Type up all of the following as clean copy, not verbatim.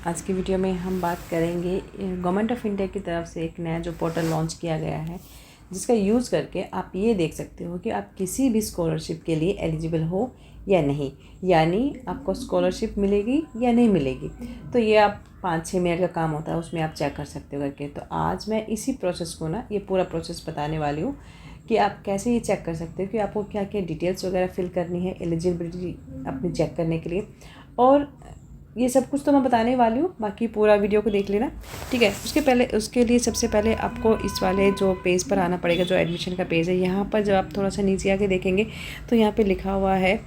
आज की वीडियो में हम बात करेंगे गवर्नमेंट ऑफ इंडिया की तरफ से एक नया जो पोर्टल लॉन्च किया गया है, जिसका यूज़ करके आप ये देख सकते हो कि आप किसी भी स्कॉलरशिप के लिए एलिजिबल हो या नहीं, यानी आपको स्कॉलरशिप मिलेगी या नहीं मिलेगी। तो ये आप 5-6 मिनट का काम होता है, उसमें आप चेक कर सकते हो करके। तो आज मैं इसी प्रोसेस को ये पूरा प्रोसेस बताने वाली हूँ कि आप कैसे ये चेक कर सकते हो कि आपको क्या क्या डिटेल्स वगैरह फिल करनी है एलिजिबिलिटी अपनी चेक करने के लिए। और ये सब कुछ तो मैं बताने वाली हूँ, बाकी पूरा वीडियो को देख लेना, ठीक है। उसके लिए सबसे पहले आपको इस वाले जो पेज पर आना पड़ेगा, जो एडमिशन का पेज है। यहाँ पर जब आप थोड़ा सा नीचे आके देखेंगे तो यहाँ पे लिखा हुआ है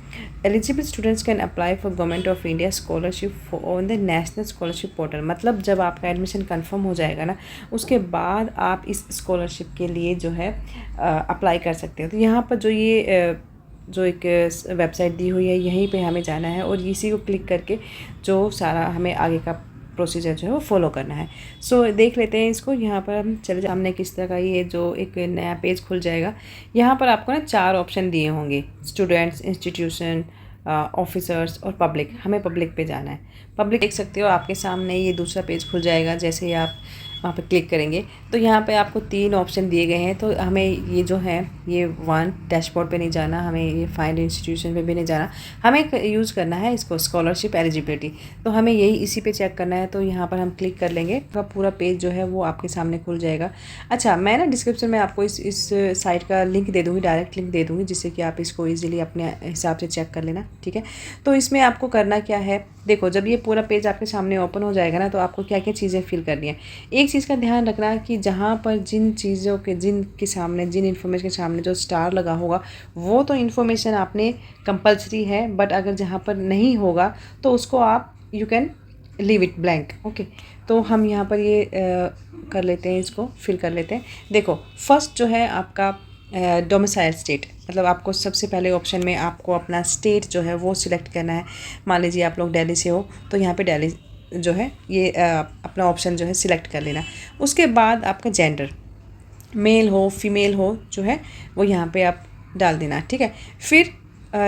eligible students can apply for government of India scholarship on the national scholarship portal. मतलब जब आपका एडमिशन कन्फर्म हो जाएगा ना, उसके बाद आप इस स्कॉलरशिप के लिए जो है अप्लाई कर सकते हो। तो यहाँ पर जो एक वेबसाइट दी हुई है, यहीं पे हमें जाना है और इसी को क्लिक करके जो सारा हमें आगे का प्रोसीजर जो है वो फॉलो करना है। सो देख लेते हैं इसको। यहाँ पर हम चले सामने किस तरह का ये जो एक नया पेज खुल जाएगा। यहाँ पर आपको 4 ऑप्शन दिए होंगे, स्टूडेंट्स, इंस्टीट्यूशन, ऑफिसर्स और पब्लिक। हमें पब्लिक पे जाना है। पब्लिक देख सकते हो आपके सामने ये दूसरा पेज खुल जाएगा। जैसे ही आप वहाँ पे क्लिक करेंगे तो यहाँ पे आपको 3 ऑप्शन दिए गए हैं। तो हमें ये जो है ये 1 डैशबोर्ड पे नहीं जाना, हमें ये फाइंड इंस्टीट्यूशन पे भी नहीं जाना, हमें यूज़ करना है इसको स्कॉलरशिप एलिजिबिलिटी। तो हमें यही इसी पे चेक करना है। तो यहाँ पर हम क्लिक कर लेंगे, तो पूरा पेज जो है वो आपके सामने खुल जाएगा। अच्छा, मैं डिस्क्रिप्शन में आपको इस साइट का लिंक दे दूँगी, डायरेक्ट लिंक दे दूँगी, जिससे कि आप इसको ईजिली अपने हिसाब से चेक कर लेना, ठीक है। तो इसमें आपको करना क्या है, देखो जब ये पूरा पेज आपके सामने ओपन हो जाएगा ना, तो आपको क्या क्या चीज़ें फिल करनी है। एक चीज़ का ध्यान रखना कि जहाँ पर जिन चीज़ों के जिन इन्फॉर्मेशन के सामने जो स्टार लगा होगा, वो तो इन्फॉर्मेशन आपने कंपलसरी है। बट अगर जहाँ पर नहीं होगा तो उसको आप you can leave it blank, okay. तो हम यहाँ पर ये कर लेते हैं, इसको फिल कर लेते हैं। देखो फर्स्ट जो है आपका डोमिसाइल स्टेट, मतलब आपको सबसे पहले ऑप्शन में आपको अपना स्टेट जो है वो सिलेक्ट करना है। मान लीजिए आप लोग दिल्ली से हो, तो यहाँ पे दिल्ली जो है ये अपना ऑप्शन जो है सिलेक्ट कर लेना। उसके बाद आपका जेंडर, मेल हो फीमेल हो जो है वो यहाँ पे आप डाल देना, ठीक है। फिर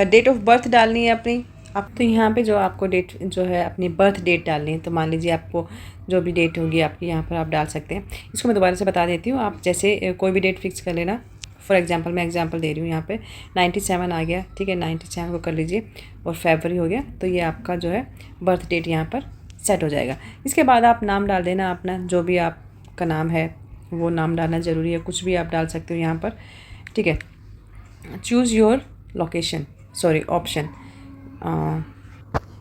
डेट ऑफ बर्थ डालनी है अपनी। आप तो यहाँ पे जो आपको डेट जो है अपनी बर्थ डेट डालनी है। तो मान लीजिए आपको जो भी डेट होगी आपकी, यहाँ पर आप डाल सकते हैं। इसको मैं दोबारा से बता देती हूँ, आप जैसे कोई भी डेट फिक्स कर लेना। फॉर एग्जांपल मैं एग्जांपल दे रही हूँ, यहाँ पे 97 आ गया, ठीक है। 97 को कर लीजिए और फरवरी हो गया, तो ये आपका जो है बर्थ डेट यहाँ पर सेट हो जाएगा। इसके बाद आप नाम डाल देना अपना, जो भी आपका नाम है वो नाम डालना ज़रूरी है, कुछ भी आप डाल सकते हो यहाँ पर, ठीक है। Choose your location, sorry option.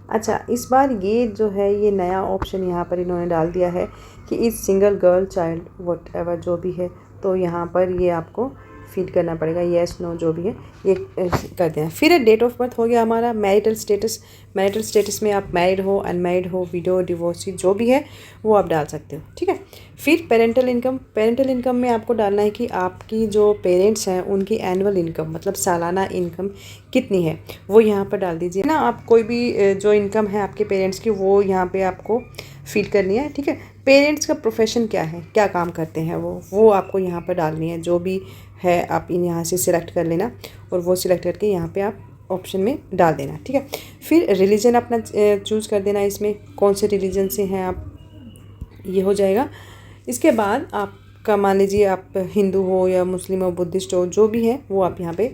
अच्छा, इस बार ये जो है ये नया ऑप्शन यहाँ पर इन्होंने डाल दिया है कि is single girl child what ever जो भी है, तो यहाँ पर ये आपको फीड करना पड़ेगा, येस नो जो भी है ये कर देना। फिर डेट ऑफ बर्थ हो गया हमारा। मैरिटल स्टेटस में आप मैरिड हो, अनमैरिड हो, विडो, डिवोर्सी जो भी है वो आप डाल सकते हो, ठीक है। फिर पेरेंटल इनकम में आपको डालना है कि आपकी जो पेरेंट्स हैं उनकी एनुअल इनकम, मतलब सालाना इनकम कितनी है, वो यहाँ पर डाल दीजिए ना। आप कोई भी जो इनकम है आपके पेरेंट्स की वो यहाँ पे आपको फीड करनी है, ठीक है। पेरेंट्स का प्रोफेशन क्या है, क्या काम करते हैं वो आपको यहाँ पर डालनी है। जो भी है आप यहाँ से सिलेक्ट कर लेना और वो सिलेक्ट करके यहाँ पे आप ऑप्शन में डाल देना, ठीक है। फिर रिलीजन अपना चूज़ कर देना, इसमें कौन से रिलीजन से हैं आप, ये हो जाएगा। इसके बाद आपका मान लीजिए आप हिंदू हो या मुस्लिम हो, बुद्धिस्ट हो, जो भी है वो आप यहाँ पे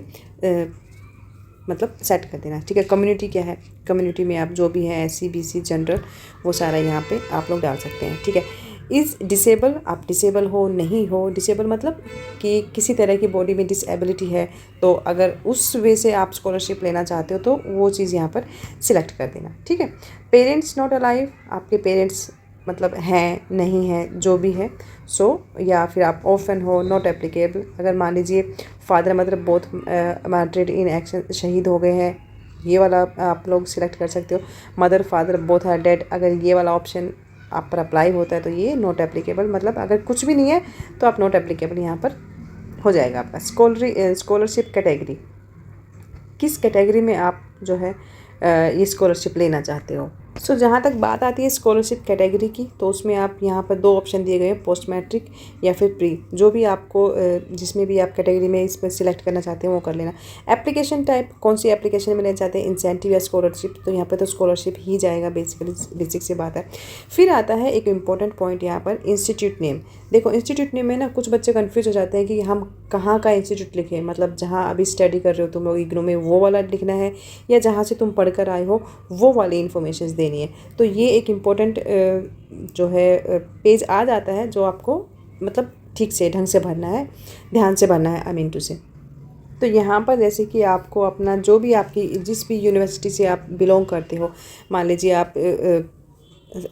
मतलब सेट कर देना, ठीक है। कम्युनिटी क्या है, कम्युनिटी में आप जो भी है SC BC जनरल वो सारा यहाँ पे आप लोग डाल सकते हैं, ठीक है। इज़ डिसेबल, आप डिसेबल हो नहीं हो, डिसेबल मतलब कि किसी तरह की बॉडी में डिसेबिलिटी है, तो अगर उस वे से आप स्कॉलरशिप लेना चाहते हो तो वो चीज़ यहाँ पर सिलेक्ट कर देना, ठीक है। पेरेंट्स नॉट अलाइव, आपके पेरेंट्स मतलब हैं नहीं हैं जो भी है, सो या फिर आप ऑर्फन हो, नॉट एप्लीकेबल। अगर मान लीजिए father mother both martyred in action, शहीद हो गए हैं, ये वाला आप लोग सिलेक्ट कर सकते हो। Mother father both are dead, अगर ये वाला ऑप्शन आप पर अप्लाई होता है तो ये नॉट एप्लीकेबल, मतलब अगर कुछ भी नहीं है तो आप नॉट एप्लीकेबल यहाँ पर हो जाएगा आपका। स्कॉलरशिप कैटेगरी, किस कैटेगरी में आप जो है ये स्कॉलरशिप लेना चाहते हो, जहाँ तक बात आती है स्कॉलरशिप कैटेगरी की, तो उसमें आप यहाँ पर 2 ऑप्शन दिए गए हैं, पोस्ट मैट्रिक या फिर प्री, जो भी आपको जिसमें भी आप कैटेगरी में इस पर सिलेक्ट करना चाहते हैं वो कर लेना। एप्लीकेशन टाइप, कौन सी एप्लीकेशन में लेना चाहते हैं, इंसेंटिव या स्कॉलरशिप, तो यहाँ पर तो स्कॉलरशिप ही जाएगा, बेसिकली बेसिक सी बात है। फिर आता है एक इम्पॉर्टेंट पॉइंट यहाँ पर, इंस्टीट्यूट नेम। देखो इंस्टीट्यूट नेम में ना कुछ बच्चे कन्फ्यूज हो जाते हैं कि हम कहाँ का इंस्टीट्यूट लिखें, मतलब जहाँ अभी स्टडी कर रहे हो तुम लोग इग्नू में वो वाला लिखना है, या जहाँ से तुम पढ़ कर आए हो वो वाली इन्फॉर्मेशन देनी है। तो ये एक इम्पोर्टेंट जो है पेज आ जाता है, जो आपको मतलब ठीक से ढंग से भरना है, ध्यान से भरना है, आई मीन टू से। तो यहाँ पर जैसे कि आपको अपना जो भी आपकी जिस भी यूनिवर्सिटी से आप बिलोंग करते हो, मान लीजिए आप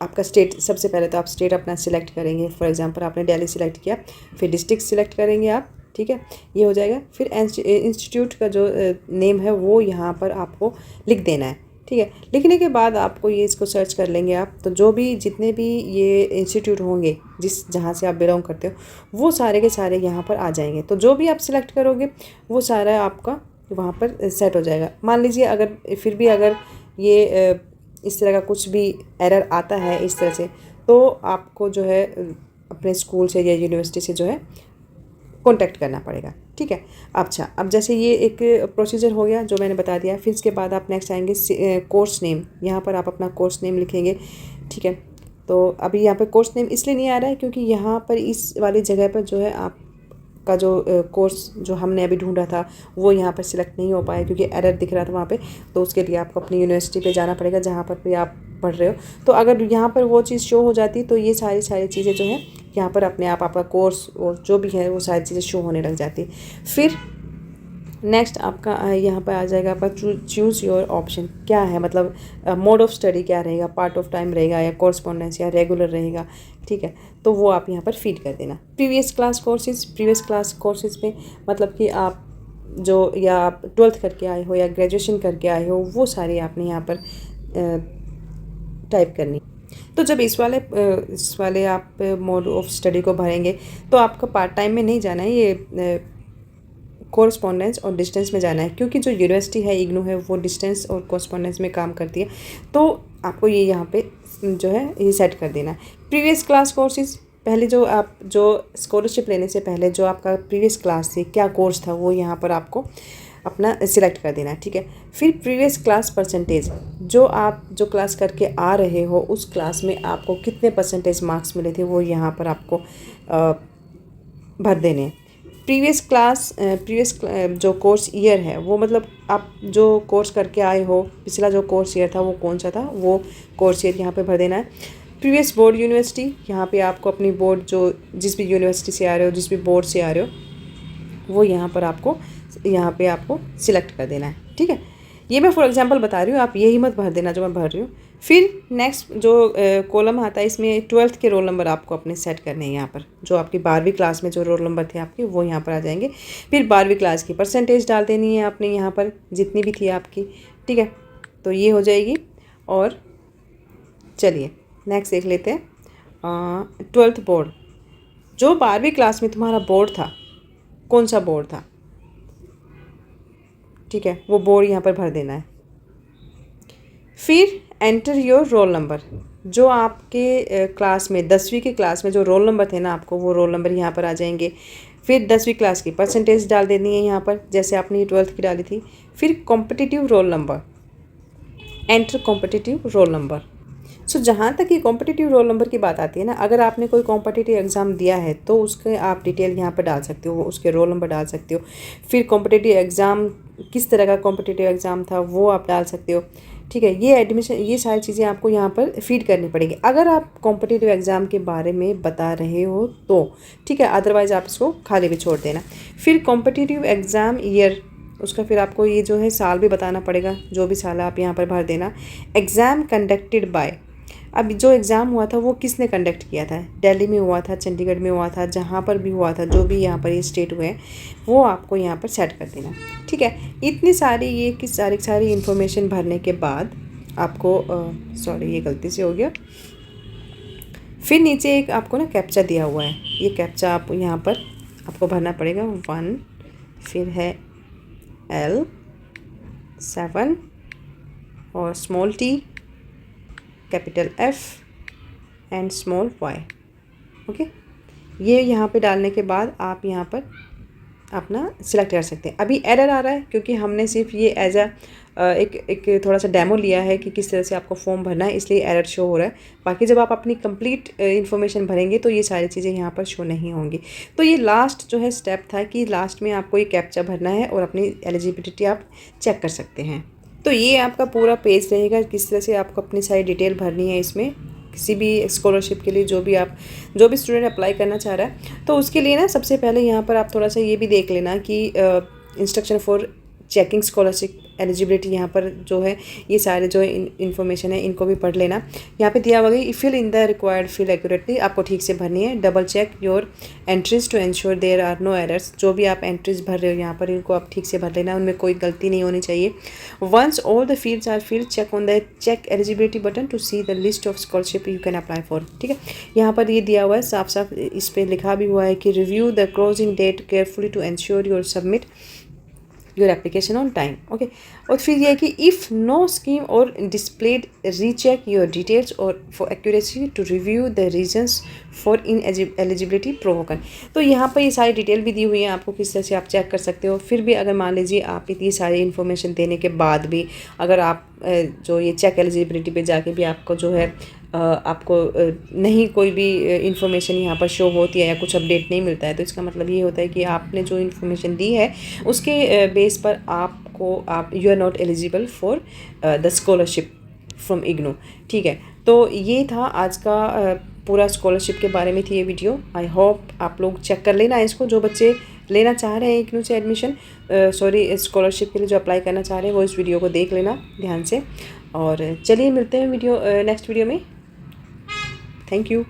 आपका स्टेट, सबसे पहले तो आप स्टेट अपना सिलेक्ट करेंगे। फॉर एग्जांपल आपने दिल्ली सिलेक्ट किया, फिर डिस्ट्रिक्ट सिलेक्ट करेंगे आप, ठीक है, ये हो जाएगा। फिर इंस्टीट्यूट का जो नेम है वो यहाँ पर आपको लिख देना है, ठीक है। लिखने के बाद आपको ये इसको सर्च कर लेंगे आप, तो जो भी जितने भी ये इंस्टीट्यूट होंगे जहाँ से आप बिलोंग करते हो, वो सारे के सारे यहाँ पर आ जाएंगे। तो जो भी आप सिलेक्ट करोगे वो सारा आपका वहाँ पर सेट हो जाएगा। मान लीजिए अगर फिर भी अगर ये इस तरह का कुछ भी एरर आता है इस तरह से, तो आपको जो है अपने स्कूल से या यूनिवर्सिटी से जो है कॉन्टैक्ट करना पड़ेगा, ठीक है। अच्छा, अब जैसे ये एक प्रोसीजर हो गया जो मैंने बता दिया। फिर इसके बाद आप नेक्स्ट आएंगे कोर्स नेम। यहाँ पर आप अपना कोर्स नेम लिखेंगे, ठीक है। तो अभी यहाँ पे कोर्स नेम इसलिए नहीं आ रहा है क्योंकि यहाँ पर इस वाली जगह पर जो है आपका जो कोर्स जो हमने अभी ढूंढा था वो यहाँ पर सिलेक्ट नहीं हो पाया क्योंकि एरर दिख रहा था वहाँ पे। तो उसके लिए आपको अपनी यूनिवर्सिटी पे जाना पड़ेगा जहाँ पर भी आप पढ़ रहे हो। तो अगर यहाँ पर वो चीज़ शो हो जाती तो ये सारी चीज़ें जो है यहाँ पर अपने आप आपका कोर्स और जो भी है वो सारी चीज़ें शो होने लग जाती। फिर नेक्स्ट आपका यहाँ पर आ जाएगा आपका चूज़ योर ऑप्शन। क्या है मतलब मोड ऑफ स्टडी क्या रहेगा, पार्ट ऑफ टाइम रहेगा या कॉरस्पॉन्डेंस या रेगुलर रहेगा, ठीक है। तो वो आप यहाँ पर फीड कर देना। प्रीवियस क्लास कोर्सेज में मतलब कि आप जो या आप 12th करके आए हो या ग्रेजुएशन करके आए हो वो सारी आपने यहाँ पर टाइप करनी। तो जब इस वाले आप मोड ऑफ स्टडी को भरेंगे तो आपका पार्ट टाइम में नहीं जाना है, ये कॉरस्पॉन्डेंस और डिस्टेंस में जाना है क्योंकि जो यूनिवर्सिटी है इग्नू है वो डिस्टेंस और कॉरस्पॉन्डेंस में काम करती है। तो आपको ये यहाँ पे जो है ये सेट कर देना है। प्रीवियस क्लास कोर्सेज, पहले जो आप जो स्कॉलरशिप लेने से पहले जो आपका प्रीवियस क्लास थी क्या कोर्स था वो यहाँ पर आपको अपना सिलेक्ट कर देना है, ठीक है। फिर प्रीवियस क्लास परसेंटेज, जो आप जो क्लास करके आ रहे हो उस क्लास में आपको कितने परसेंटेज मार्क्स मिले थे वो यहाँ पर आपको भर देने। प्रीवियस जो कोर्स ईयर है वो मतलब आप जो कोर्स करके आए हो पिछला जो कोर्स ईयर था वो कौन सा था वो कोर्स ईयर यहाँ पे भर देना है। प्रीवियस बोर्ड यूनिवर्सिटी, यहाँ पे आपको अपनी बोर्ड जो जिस भी यूनिवर्सिटी से आ रहे हो जिस भी बोर्ड से आ रहे हो वो यहाँ पे आपको सिलेक्ट कर देना है, ठीक है। ये मैं फॉर एग्जांपल बता रही हूँ, आप यही मत भर देना जो मैं भर रही हूँ। फिर नेक्स्ट जो कॉलम आता है इसमें 12th के रोल नंबर आपको अपने सेट करने हैं। यहाँ पर जो आपकी 12वीं क्लास में जो रोल नंबर थे आपके वो यहाँ पर आ जाएंगे। फिर 12वीं क्लास की परसेंटेज डाल देनी है आपने यहाँ पर जितनी भी थी आपकी, ठीक है। तो ये हो जाएगी। और चलिए नेक्स्ट देख लेते हैं 12th बोर्ड। जो 12वीं क्लास में तुम्हारा बोर्ड था कौन सा बोर्ड था, ठीक है, वो बोर्ड यहाँ पर भर देना है। फिर एंटर योर रोल नंबर, जो आपके क्लास में 10वीं की क्लास में जो रोल नंबर थे ना आपको वो रोल नंबर यहाँ पर आ जाएंगे। फिर 10वीं क्लास की परसेंटेज डाल देनी है यहाँ पर जैसे आपने 12th की डाली थी। फिर competitive roll number, enter competitive roll number. So जहाँ तक ये कॉम्पिटिटिव रोल नंबर की बात आती है ना, अगर आपने कोई कॉम्पिटिटिव एग्ज़ाम दिया है तो उसके आप डिटेल यहाँ पर डाल सकते हो, उसके रोल नंबर डाल सकते हो। फिर कॉम्पिटिटिव एग्ज़ाम किस तरह का कॉम्पिटिटिव एग्ज़ाम था वो आप डाल सकते हो, ठीक है। ये एडमिशन ये सारी चीज़ें आपको यहाँ पर फीड करनी पड़ेगी अगर आप कॉम्पिटिटिव एग्ज़ाम के बारे में बता रहे हो तो, ठीक है। अदरवाइज़ आप इसको खाली भी छोड़ देना। फिर कॉम्पिटिटिव एग्ज़ाम ईयर, उसका फिर आपको ये जो है साल भी बताना पड़ेगा, जो भी साल आप यहाँ पर भर देना। एग्ज़ाम कंडक्टेड बाय, अब जो एग्ज़ाम हुआ था वो किसने कंडक्ट किया था, दिल्ली में हुआ था, चंडीगढ़ में हुआ था, जहाँ पर भी हुआ था, जो भी यहाँ पर ये स्टेट हुए हैं वो आपको यहाँ पर सेट कर देना, ठीक है। इतनी सारी ये कि सारी इन्फॉर्मेशन भरने के बाद आपको सॉरी ये गलती से हो गया। फिर नीचे एक आपको ना कैप्चा दिया हुआ है, ये कैप्चा आप यहाँ पर आपको भरना पड़ेगा 1, फिर है L 7 और small t capital F and small y। Okay, ये यहाँ पे डालने के बाद आप यहाँ पर अपना सिलेक्ट कर सकते हैं। अभी एरर आ रहा है क्योंकि हमने सिर्फ ये एज एक थोड़ा सा डेमो लिया है कि किस तरह से आपको फॉर्म भरना है, इसलिए एरर शो हो रहा है। बाकी जब आप अपनी कंप्लीट इन्फॉर्मेशन भरेंगे तो ये सारी चीज़ें यहाँ पर शो नहीं होंगी। तो ये लास्ट जो है स्टेप था कि लास्ट में आपको ये कैप्चा भरना है और अपनी एलिजिबिलिटी आप चेक कर सकते हैं। तो ये आपका पूरा पेज रहेगा, किस तरह से आपको अपनी सारी डिटेल भरनी है इसमें किसी भी स्कॉलरशिप के लिए, जो भी स्टूडेंट अप्लाई करना चाह रहा है। तो उसके लिए ना सबसे पहले यहाँ पर आप थोड़ा सा ये भी देख लेना कि instruction for checking scholarship eligibility, यहाँ पर जो है ये सारे जो इन्फॉर्मेशन है इनको भी पढ़ लेना। यहाँ पे दिया हुआ है fill in the required field accurately, आपको ठीक से भरनी है। Double check your entries to ensure there are no errors, जो भी आप एंट्रीज भर रहे हो यहाँ पर इनको आप ठीक से भर लेना, उनमें कोई गलती नहीं होनी चाहिए। Once all the fields are filled check on the check eligibility button to see the list of scholarship you can apply for. ठीक है, यहाँ पर ये दिया हुआ है साफ साफ, इस पर लिखा भी हुआ है कि review the closing date carefully to ensure your submit your application on time. Okay, और फिर ये है कि if no scheme are displayed recheck your details और for accuracy to review the reasons for ineligibility प्रोवोकन। तो यहाँ पर ये सारी डिटेल भी दी हुई है आपको, किस तरह से आप चेक कर सकते हो। फिर भी अगर मान लीजिए आप इतनी सारी इन्फॉर्मेशन देने के बाद भी अगर आप जो ये चेक एलिजिबिलिटी पे जाके भी आपको जो है आपको नहीं कोई भी इन्फॉर्मेशन यहाँ पर शो होती है या कुछ अपडेट नहीं मिलता है, तो इसका मतलब ये होता है कि आपने जो इन्फॉर्मेशन दी है उसके बेस पर आप you are not eligible for the scholarship from IGNOU. ठीक है, तो ये था आज का पूरा स्कॉलरशिप के बारे में थी ये वीडियो। आई होप आप लोग चेक कर लेना इसको, जो बच्चे लेना चाह रहे हैं इग्नू से एडमिशन, स्कॉलरशिप के लिए जो अप्लाई करना चाह रहे हैं वो इस वीडियो को देख लेना ध्यान से। और चलिए मिलते हैं नेक्स्ट वीडियो में। Thank you.